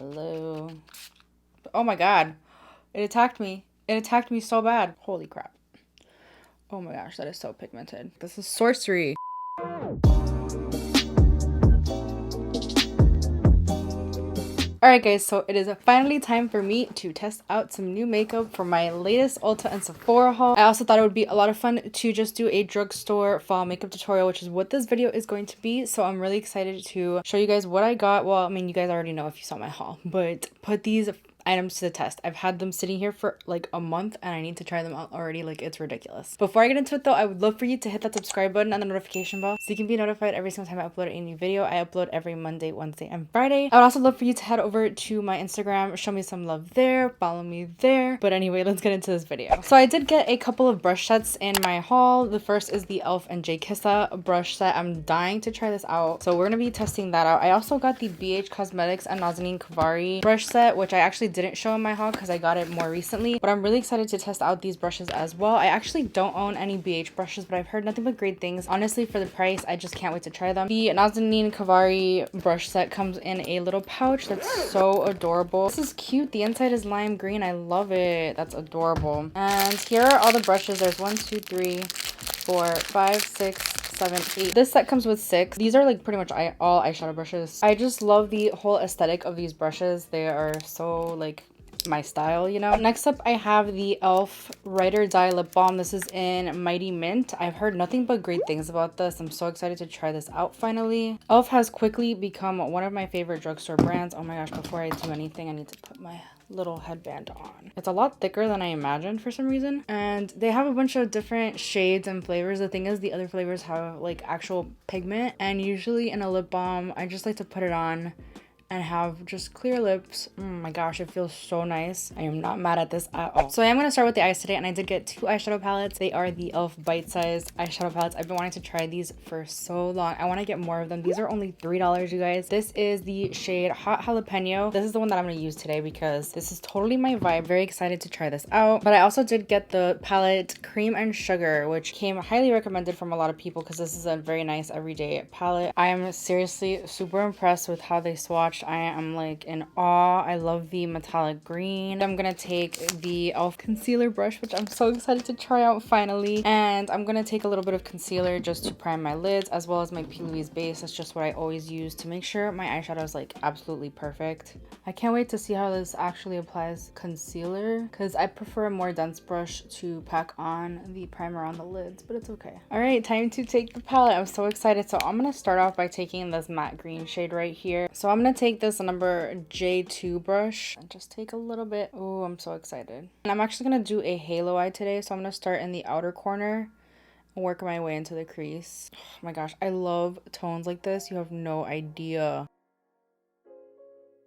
Hello. Oh my god. It attacked me. It attacked me so bad. Holy crap. Oh my gosh, that is so pigmented. This is sorcery. Alright guys, so it is finally time for me to test out some new makeup for my latest Ulta and Sephora haul. I also thought it would be a lot of fun to just do a drugstore fall makeup tutorial, which is what this video is going to be. So I'm really excited to show you guys what I got. Well, I mean, you guys already know if you saw my haul, but put these items to the test. I've had them sitting here for like a month and I need to try them out already. Like, it's ridiculous. Before I get into it though, I would love for you to hit that subscribe button and the notification bell so you can be notified every single time I upload a new video. I upload every Monday, Wednesday, and Friday. I would also love for you to head over to my Instagram, show me some love there, follow me there. But anyway, let's get into this video. So I did get a couple of brush sets in my haul. The first is the e.l.f. and J.Cat brush set. I'm dying to try this out, so we're gonna be testing that out. I also got the BH Cosmetics and Nazanin Kavari brush set, which I actually didn't show in my haul because I got it more recently, but I'm really excited to test out these brushes as well. I actually don't own any BH brushes, but I've heard nothing but great things. Honestly, for the price, I just can't wait to try them. The Nazanin Kavari brush set comes in a little pouch that's so adorable. This is cute. The inside is lime green. I love it. That's adorable. And here are all the brushes. There's 1, 2, 3, 4, 5, 6, 7, 8. This set comes with 6. These are like pretty much all eyeshadow brushes. I just love the whole aesthetic of these brushes. They are so like my style, you know. Next up, I have the e.l.f. Ride or Die Lip Balm. This is in Mighty Mint. I've heard nothing but great things about this. I'm so excited to try this out finally. e.l.f. has quickly become one of my favorite drugstore brands. Oh my gosh, before I do anything, I need to put my little headband on. It's a lot thicker than I imagined for some reason, and they have a bunch of different shades and flavors. The thing is, the other flavors have like actual pigment, and usually in a lip balm, I just like to put it on and have just clear lips. Oh my gosh, it feels so nice. I am not mad at this at all. So I am going to start with the eyes today, and I did get 2 eyeshadow palettes. They are the e.l.f. bite-sized eyeshadow palettes. I've been wanting to try these for so long. I want to get more of them. These are only $3, you guys. This is the shade Hot Jalapeno. This is the one that I'm going to use today because this is totally my vibe. Very excited to try this out. But I also did get the palette Cream and Sugar, which came highly recommended from a lot of people because this is a very nice everyday palette. I am seriously super impressed with how they swatched. I am like in awe. I love the metallic green. I'm gonna take the e.l.f. concealer brush, which I'm so excited to try out finally, and I'm gonna take a little bit of concealer just to prime my lids, as well as my P. Louise base. That's just what I always use to make sure my eyeshadow is like absolutely perfect. I can't wait to see how this actually applies concealer because I prefer a more dense brush to pack on the primer on the lids, but it's okay. All right, time to take the palette. I'm so excited. So I'm gonna start off by taking this matte green shade right here. So I'm gonna take this number J2 brush and just take a little bit. Oh, I'm so excited. And I'm actually gonna do a halo eye today, so I'm gonna start in the outer corner and work my way into the crease. Oh my gosh, I love tones like this. You have no idea.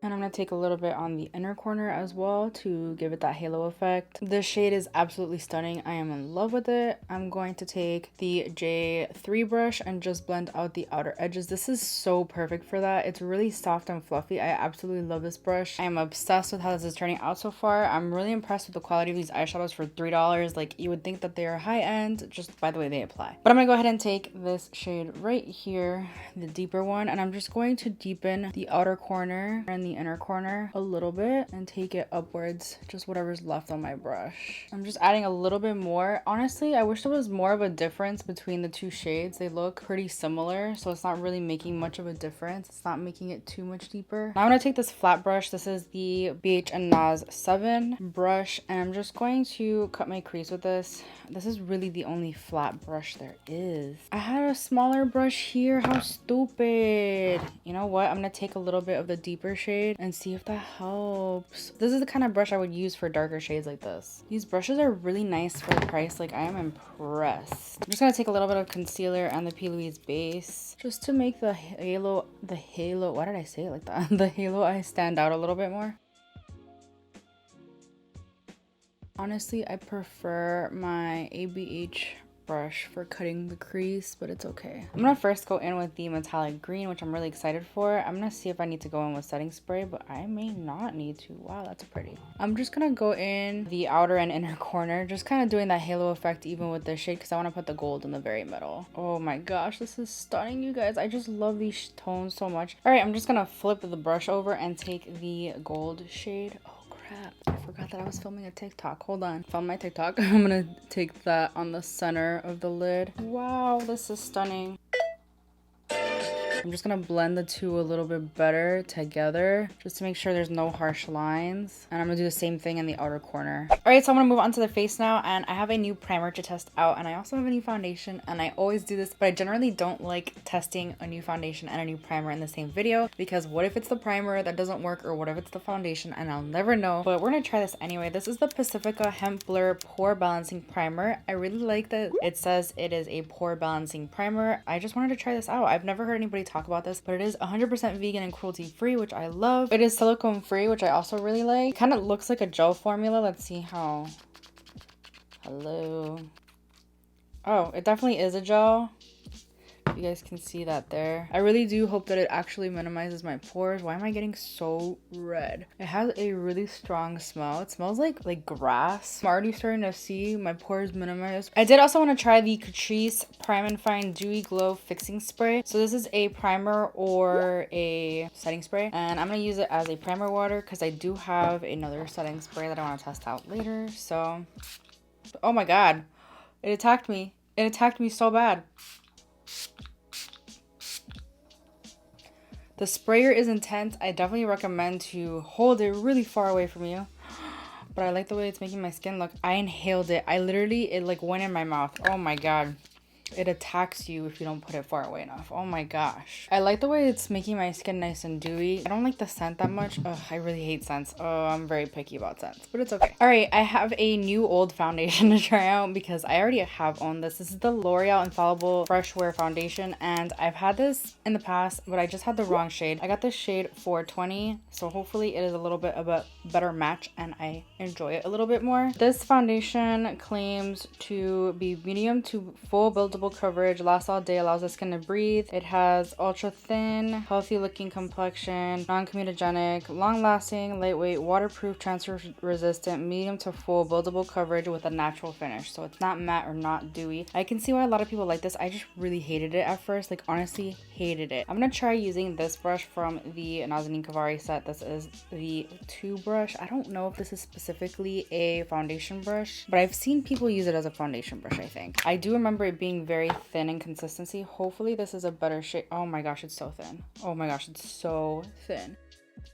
And I'm going to take a little bit on the inner corner as well to give it that halo effect. This shade is absolutely stunning. I am in love with it. I'm going to take the J3 brush and just blend out the outer edges. This is so perfect for that. It's really soft and fluffy. I absolutely love this brush. I am obsessed with how this is turning out so far. I'm really impressed with the quality of these eyeshadows for $3. Like, you would think that they are high end just by the way they apply. But I'm going to go ahead and take this shade right here, the deeper one, and I'm just going to deepen the outer corner and the inner corner a little bit and take it upwards, just whatever's left on my brush. I'm just adding a little bit more. Honestly, I wish there was more of a difference between the two shades. They look pretty similar, so it's not really making much of a difference. It's not making it too much deeper. Now I'm gonna take this flat brush. This is the BH and NAS 7 brush, and I'm just going to cut my crease with this. This is really the only flat brush there is. I had a smaller brush here. How stupid. You know what? I'm gonna take a little bit of the deeper shade and see if that helps. This is the kind of brush I would use for darker shades like this. These brushes are really nice for the price. Like, I am impressed. I'm just gonna take a little bit of concealer and the P. Louise base just to make the halo, why did I say it like that? The halo eye stand out a little bit more. Honestly, I prefer my ABH brush for cutting the crease, but it's okay. I'm gonna first go in with the metallic green, which I'm really excited for. I'm gonna see if I need to go in with setting spray, but I may not need to. Wow, that's pretty. I'm just gonna go in the outer and inner corner, just kind of doing that halo effect even with this shade because I want to put the gold in the very middle. Oh my gosh, this is stunning, you guys. I just love these tones so much. All right, I'm just gonna flip the brush over and take the gold shade. Oh crap, I forgot that I was filming a TikTok. Hold on, found my TikTok. I'm gonna take that on the center of the lid. Wow, this is stunning. I'm just gonna blend the two a little bit better together just to make sure there's no harsh lines. And I'm gonna do the same thing in the outer corner. All right, so I'm gonna move on to the face now, and I have a new primer to test out, and I also have a new foundation, and I always do this, but I generally don't like testing a new foundation and a new primer in the same video because what if it's the primer that doesn't work, or what if it's the foundation and I'll never know. But we're gonna try this anyway. This is the Pacifica Hemp Blur Pore Balancing Primer. I really like that it says it is a pore balancing primer. I just wanted to try this out. I've never heard anybody talk about this, but it is 100% vegan and cruelty free, which I love. It is silicone free, which I also really like. Kind of looks like a gel formula. Let's see how. Hello. Oh, it definitely is a gel. You guys can see that there. I really do hope that it actually minimizes my pores. Why am I getting so red? It has a really strong smell. It smells like grass. I'm already starting to see my pores minimized. I did also want to try the Catrice Prime and Fine Dewy Glow Fixing Spray. So this is a primer or a setting spray, and I'm gonna use it as a primer water because I do have another setting spray that I want to test out later. So, oh my god, it attacked me. It attacked me so bad. The sprayer is intense. I definitely recommend to hold it really far away from you. But I like the way it's making my skin look. I inhaled it. It like went in my mouth. Oh my god. It attacks you if you don't put it far away enough. Oh my gosh. I like the way it's making my skin nice and dewy. I don't like the scent that much. Ugh, I really hate scents. Oh, I'm very picky about scents, but it's okay. All right, I have a new old foundation to try out because I already have owned this. This is the L'Oreal Infallible Fresh Wear Foundation, and I've had this in the past, but I just had the wrong shade. I got this shade 420, so hopefully it is a little bit of a better match and I enjoy it a little bit more. This foundation claims to be medium to full buildable coverage, lasts all day, allows the skin to breathe. It has ultra thin, healthy looking complexion, non-comedogenic, long lasting, lightweight, waterproof, transfer resistant, medium to full buildable coverage with a natural finish. So it's not matte or not dewy. I can see why a lot of people like this. I just really hated it at first, like honestly hated it. I'm gonna try using this brush from the Nazanin Cavari set. This is the 2 brush. I don't know if this is specifically a foundation brush, but I've seen people use it as a foundation brush. I think I do remember it being very thin in consistency. Hopefully this is a better shade. Oh my gosh, it's so thin. Oh my gosh, it's so thin.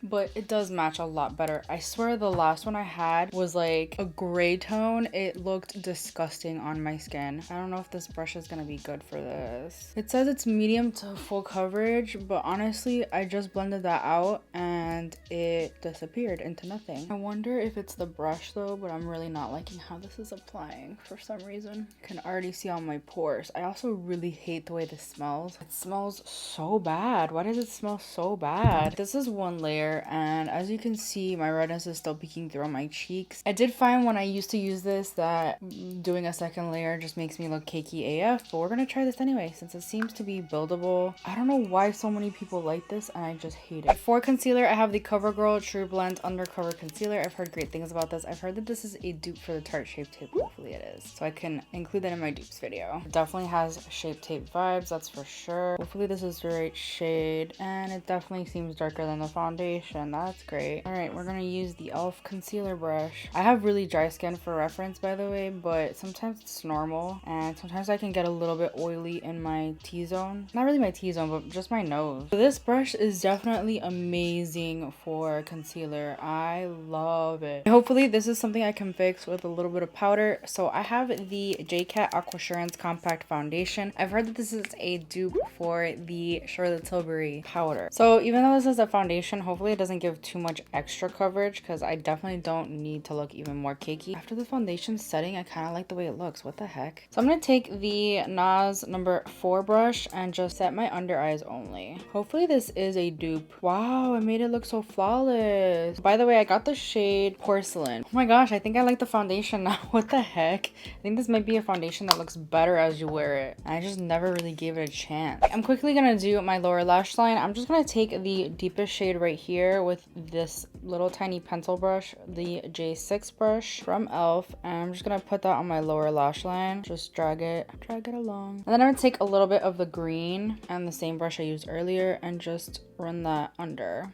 But it does match a lot better. I swear the last one I had was like a gray tone. It looked disgusting on my skin. I don't know if this brush is gonna be good for this. It says it's medium to full coverage, but honestly I just blended that out and it disappeared into nothing. I wonder if it's the brush though, but I'm really not liking how this is applying for some reason. I can already see all my pores. I also really hate the way this smells. It smells so bad. Why does it smell so bad? This is one layer, and as you can see my redness is still peeking through on my cheeks. I did find when I used to use this that doing a second layer just makes me look cakey AF, but we're gonna try this anyway since it seems to be buildable. I don't know why so many people like this and I just hate it. For concealer I have the CoverGirl TruBlend Undercover Concealer. I've heard great things about this. I've heard that this is a dupe for the Tarte Shape Tape. Hopefully it is, so I can include that in my dupes video. It definitely has Shape Tape vibes, that's for sure. Hopefully this is the right shade, and it definitely seems darker than the foundation. That's great. All right, we're gonna use the e.l.f. concealer brush. I have really dry skin for reference, by the way, but sometimes it's normal and sometimes I can get a little bit oily in my T-zone. Not really my T-zone, but just my nose. So this brush is definitely amazing for concealer. I love it. Hopefully this is something I can fix with a little bit of powder. So I have the J.Cat Aquasurance Compact Foundation. I've heard that this is a dupe for the Charlotte Tilbury powder. So even though this is a foundation, hopefully Hopefully it doesn't give too much extra coverage because I definitely don't need to look even more cakey. After the foundation setting, I kind of like the way it looks. What the heck? So I'm going to take the NARS number 4 brush and just set my under eyes only. Hopefully this is a dupe. Wow, it made it look so flawless. By the way, I got the shade Porcelain. Oh my gosh, I think I like the foundation now. What the heck? I think this might be a foundation that looks better as you wear it. I just never really gave it a chance. I'm quickly going to do my lower lash line. I'm just going to take the deepest shade right here with this little tiny pencil brush, the J6 brush from e.l.f. And I'm just going to put that on my lower lash line. Just drag it along. And then I'm going to take a little bit of the green and the same brush I used earlier and just run that under.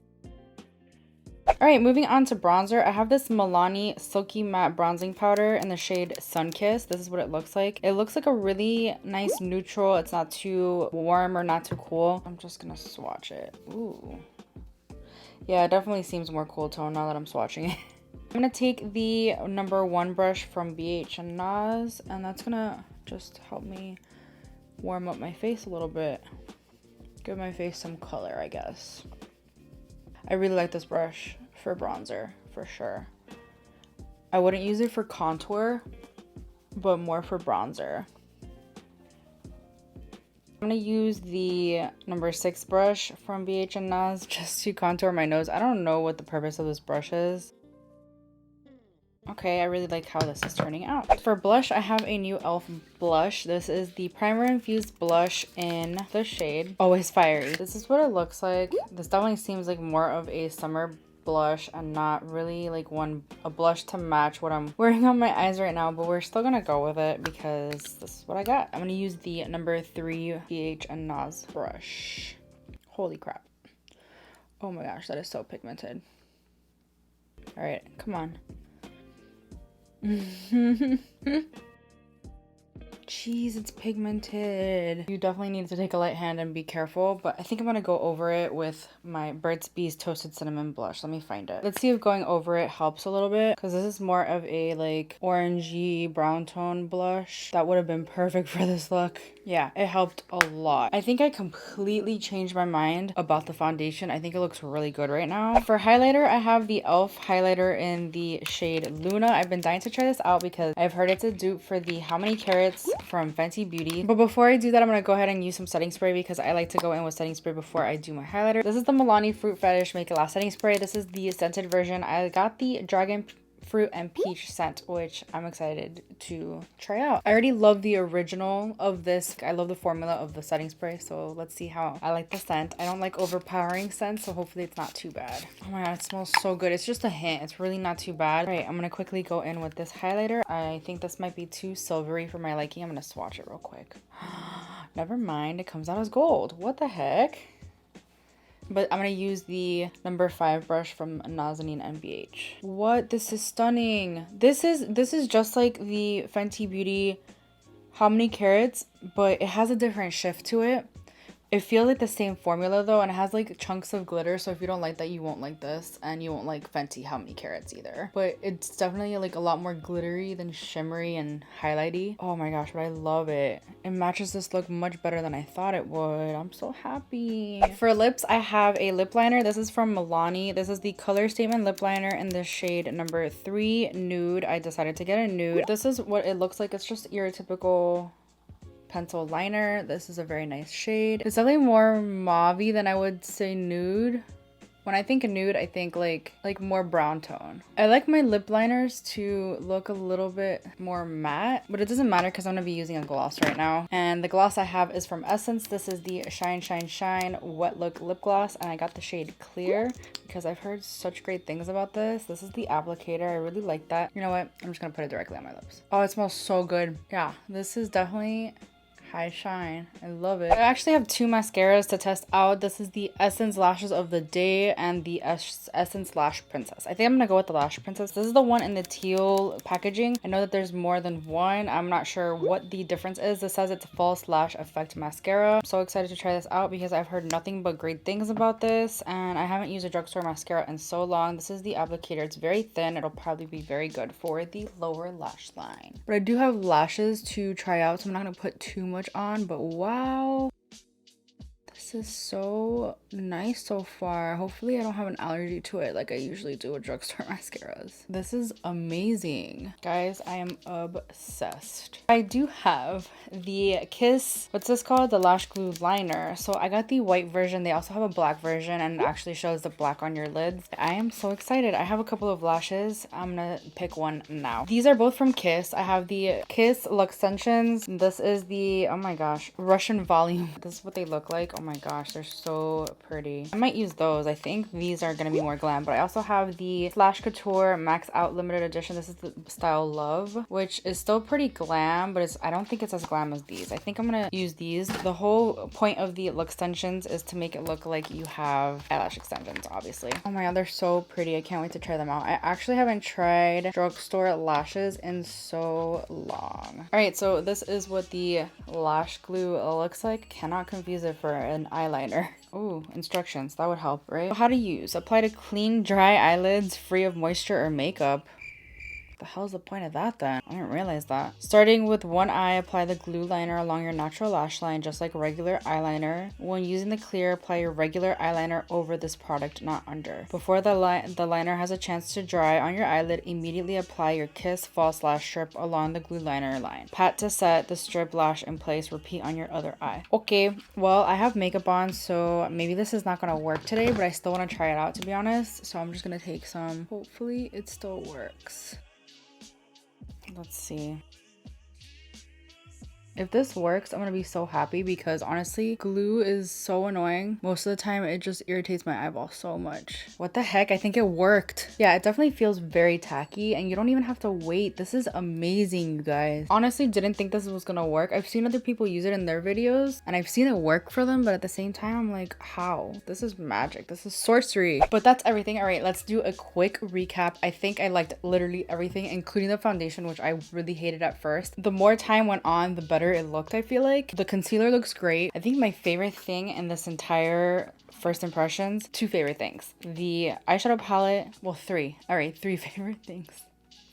Alright, moving on to bronzer. I have this Milani Silky Matte Bronzing Powder in the shade Sunkissed. This is what it looks like. It looks like a really nice neutral. It's not too warm or not too cool. I'm just gonna swatch it. Ooh. Yeah, it definitely seems more cool tone now that I'm swatching it. I'm gonna take the number 1 brush from BH and NARS, and that's gonna just help me warm up my face a little bit. Give my face some color, I guess. I really like this brush for bronzer, for sure. I wouldn't use it for contour, but more for bronzer. I'm gonna use the number 6 brush from BH and NARS just to contour my nose. I don't know what the purpose of this brush is. Okay, I really like how this is turning out. For blush, I have a new e.l.f. blush. This is the primer infused blush in the shade Always Fiery. This is what it looks like. This definitely seems like more of a summer blush and not really like a blush to match what I'm wearing on my eyes right now, but we're still gonna go with it because this is what I got. I'm gonna use the number 3 BH and NARS brush. Holy crap. Oh my gosh, that is so pigmented. All right, come on. Jeez, it's pigmented. You definitely need to take a light hand and be careful, but I think I'm gonna go over it with my Burt's Bees Toasted Cinnamon blush. Let me find it. Let's see if going over it helps a little bit, because this is more of a like orangey brown tone blush. That would have been perfect for this look. Yeah, it helped a lot. I think I completely changed my mind about the foundation. I think it looks really good right now. For highlighter, I have the e.l.f. highlighter in the shade Luna. I've been dying to try this out because I've heard it's a dupe for the How Many Carats from Fenty Beauty. But before I do that, I'm going to go ahead and use some setting spray because I like to go in with setting spray before I do my highlighter. This is the Milani Fruit Fetish Make It Last setting spray. This is the scented version. I got the Dragon Fruit and Peach scent, which I'm excited to try out. I already love the original of this. I love the formula of the setting spray, so let's see how I like the scent. I don't like overpowering scents, so hopefully it's not too bad. Oh my god, it smells so good. It's just a hint. It's really not too bad. All right, I'm gonna quickly go in with this highlighter. I think this might be too silvery for my liking. I'm gonna swatch it real quick. Never mind, it comes out as gold. What the heck? But I'm going to use the number 5 brush from Nazanin NBH. What? This is stunning. This is just like the Fenty Beauty How Many Carats, but it has a different shift to it. It feels like the same formula though, and it has like chunks of glitter, so if you don't like that, you won't like this, and you won't like Fenty How Many Carats either. But it's definitely like a lot more glittery than shimmery and highlighty. Oh my gosh, but I love it. It matches this look much better than I thought it would. I'm so happy. For lips, I have a lip liner. This is from Milani. This is the Color Statement lip liner in the shade number 3 Nude. I decided to get a nude. This is what it looks like. It's just your typical pencil liner. This is a very nice shade. It's definitely more mauve-y than I would say nude. When I think of nude, I think like more brown tone. I like my lip liners to look a little bit more matte, but it doesn't matter because I'm gonna be using a gloss right now. And the gloss I have is from Essence. This is the Shine Shine Shine Wet Look Lip Gloss, and I got the shade Clear because I've heard such great things about this. This is the applicator. I really like that. You know what? I'm just gonna put it directly on my lips. Oh, it smells so good. Yeah, this is definitely high shine. I love it. I actually have 2 mascaras to test out. This is the Essence Lashes of the Day and the Essence Lash Princess. I think I'm gonna go with the Lash Princess. This is the one in the teal packaging. I know that there's more than one. I'm not sure what the difference is. This says it's a False Lash Effect Mascara. I'm so excited to try this out because I've heard nothing but great things about this, and I haven't used a drugstore mascara in so long. This is the applicator. It's very thin. It'll probably be very good for the lower lash line. But I do have lashes to try out, so I'm not gonna put too much on, but wow, this is so nice so far. Hopefully I don't have an allergy to it like I usually do with drugstore mascaras. This is amazing. Guys, I am obsessed. I do have the Kiss, what's this called? The Lash Glue Liner. So I got the white version. They also have a black version and it actually shows the black on your lids. I am so excited. I have a couple of lashes. I'm gonna pick one now. These are both from Kiss. I have the Kiss Luxtensions. This is the, oh my gosh, Russian Volume. This is what they look like. Oh my gosh, they're so pretty. I might use those. I think these are gonna be more glam, but I also have the Slash Couture Max Out Limited Edition. This is the style Love, which is still pretty glam, but I don't think it's as glam as these. I think I'm gonna use these. The whole point of the Luxtensions is to make it look like you have eyelash extensions, obviously. Oh my god, they're so pretty. I can't wait to try them out. I actually haven't tried drugstore lashes in so long. All right, so this is what the lash glue looks like. Cannot confuse it for an eyeliner. Oh, instructions. That would help, right? How to use. Apply to clean, dry eyelids free of moisture or makeup. The hell's the point of that then? I didn't realize that. Starting with one eye, apply the glue liner along your natural lash line just like regular eyeliner. When using the clear, apply your regular eyeliner over this product, not under. Before the liner has a chance to dry on your eyelid, immediately apply your Kiss false lash strip along the glue liner line. Pat to set the strip lash in place. Repeat on your other eye. Okay, well, I have makeup on, so maybe this is not gonna work today, but I still want to try it out, to be honest. So I'm just gonna take some. Hopefully it still works. Let's see. If this works, I'm gonna be so happy because honestly, glue is so annoying. Most of the time, it just irritates my eyeball so much. What the heck? I think it worked. Yeah, it definitely feels very tacky and you don't even have to wait. This is amazing, you guys. Honestly, didn't think this was gonna work. I've seen other people use it in their videos and I've seen it work for them, but at the same time, I'm like, how? This is magic. This is sorcery. But that's everything. All right, let's do a quick recap. I think I liked literally everything, including the foundation, which I really hated at first. The more time went on, the better it looked. I feel like the concealer looks great. I think my favorite thing in this entire first impressions, two favorite things: the eyeshadow palette, well, three. All right, three favorite things.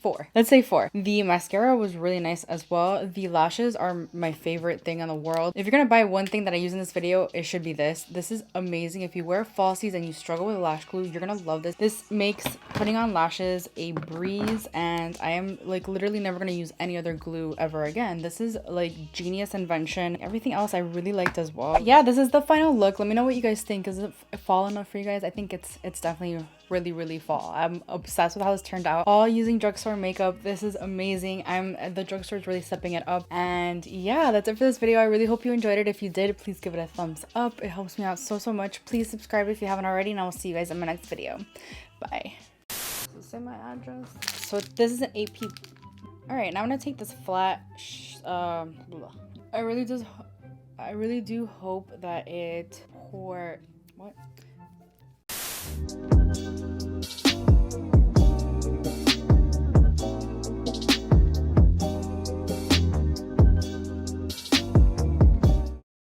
Four. Let's say four. The mascara was really nice as well. The lashes are my favorite thing in the world. If you're gonna buy one thing that I use in this video, it should be this. This is amazing. If you wear falsies and you struggle with lash glue, you're gonna love this. This makes putting on lashes a breeze, and I am like literally never gonna use any other glue ever again. This is like genius invention. Everything else I really liked as well. Yeah, this is the final look. Let me know what you guys think. Is it fall enough for you guys? I think it's definitely really fall. I'm obsessed with how this turned out. All using drugstore makeup. This is amazing. The drugstore is really stepping it up. And yeah, that's it for this video. I really hope you enjoyed it. If you did, please give it a thumbs up. It helps me out so much. Please subscribe if you haven't already, and I will see you guys in my next video. Bye. Does it say my address? So this is an AP. All right, now I'm gonna take this flat I really do hope that it pour. What?